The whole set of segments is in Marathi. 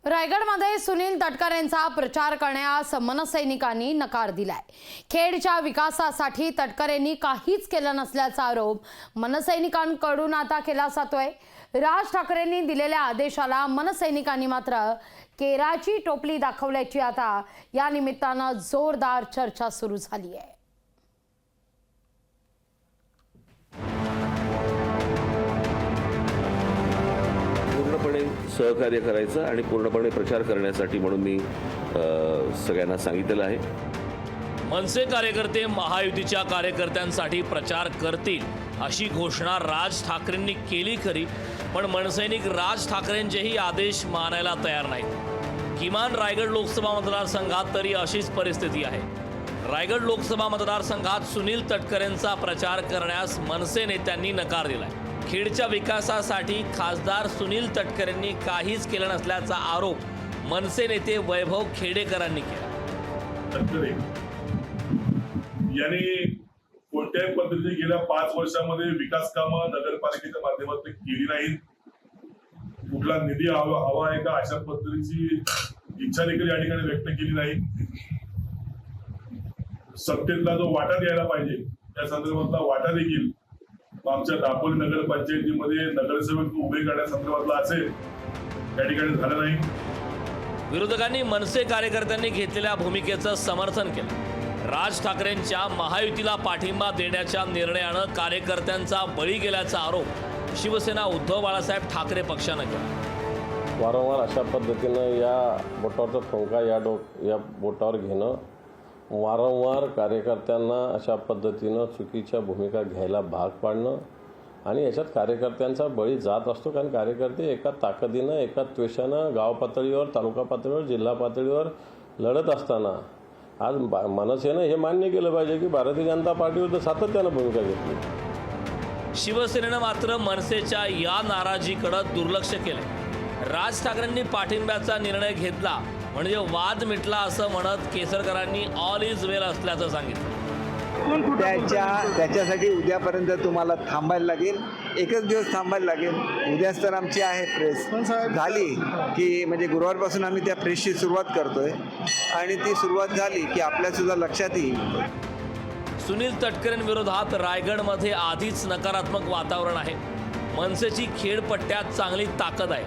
रायगडमध्ये सुनील तटकरेंचा प्रचार करण्यास मनसैनिकांनी नकार दिलाय। खेडच्या विकासासाठी तटकरेंनी काहीच केलं नसल्याचा आरोप मनसैनिकांकडून आता केला जातोय। राज ठाकरेंनी दिलेल्या आदेशाला मनसैनिकांनी मात्र केराची टोपली दाखवल्याची आता या निमित्तानं जोरदार चर्चा सुरू झाली आहे। पूर्णपणे सहकार्य करायचं आणि पूर्णपणे प्रचार करण्यासाठी म्हणून मी सगळ्यांना सांगितलेलं आहे। मनसे कार्यकर्ते महायुतीच्या कार्यकर्त्यांसाठी प्रचार करतील अशी घोषणा राज ठाकरेंनी केली खरी, पण मनसैनिक राज ठाकरेंचेही आदेश मानायला तयार नाहीत। किमान रायगड लोकसभा मतदारसंघात तरी अशीच परिस्थिती आहे। रायगड लोकसभा मतदारसंघात सुनील तटकरेंचा प्रचार करण्यास मनसे नेत्यांनी नकार दिलाय। खेडच्या विकासासाठी खासदार सुनील तटकरेंनी काहीच केलं नसल्याचा आरोप मनसे नेते वैभव खेडेकरांनी केला। तटकरे यांनी कोणत्याही पद्धतीने गेल्या 5 वर्षांमध्ये विकास कामं नगरपालिकेच्या माध्यमातून केली नाहीत। कुठला निधी हवा आहे का अशा पद्धतीची इच्छा देखील या ठिकाणी व्यक्त केली नाही। सत्तेतला जो वाटा द्यायला पाहिजे त्या संदर्भातला वाटा देखील आमच्या दापोली नगरपंचायतीमध्ये नगरसेवक उभे करण्यासंदर्भातला असेल त्या ठिकाणी झालं नाही। विरोधकांनी मनसे कार्यकर्त्यांनी घेतलेल्या भूमिकेचं समर्थन केलं। राज ठाकरेंच्या महायुतीला पाठिंबा देण्याच्या निर्णयानं कार्यकर्त्यांचा बळी गेल्याचा आरोप शिवसेना उद्धव बाळासाहेब ठाकरे पक्षानं केला। वारंवार अशा पद्धतीनं या बोटावरचा ठोका या बोटावर घेणं, वारंवार कार्यकर्त्यांना अशा पद्धतीनं चुकीच्या भूमिका घ्यायला भाग पाडणं आणि याच्यात कार्यकर्त्यांचा बळी जात असतो। कारण कार्यकर्ते एका ताकदीनं, एका त्वेषानं गाव पातळीवर, तालुका पातळीवर, जिल्हा पातळीवर लढत असताना आज मनसेनं हे मान्य केलं पाहिजे की भारतीय जनता पार्टीविरुद्ध सातत्यानं भूमिका घेतली। शिवसेनेनं मात्र मनसेच्या या नाराजीकडे दुर्लक्ष केलं। राज ठाकरेंनी पाठिंब्याचा निर्णय घेतला म्हणजे वाद मिटला असं म्हणत केसरकरांनी ऑल इज वेल असल्याचं सांगितलं। त्याच्यासाठी उद्यापर्यंत तुम्हाला थांबायला लागेल, एकच दिवस थांबायला लागेल। उद्याच तर आमची आहे प्रेस झाली की म्हणजे गुरुवारपासून आम्ही त्या प्रेसची सुरुवात करतोय आणि ती सुरुवात झाली की आपल्यासुद्धा लक्षात येईल। सुनील तटकरेंविरोधात रायगडमध्ये आधीच नकारात्मक वातावरण आहे। मनसेची खेडपट्ट्यात चांगली ताकद आहे,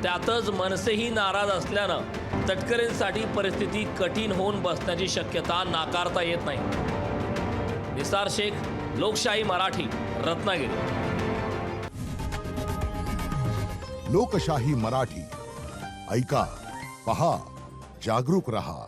त्यातच मनसेही नाराज असल्यानं तटकरेंसाठी परिस्थिती कठीण होऊन बसण्याची शक्यता नाकारता येत नाही। निसार शेख, लोकशाही मराठी, रत्नागिरी। लोकशाही मराठी ऐका, पहा, जागरूक रहा।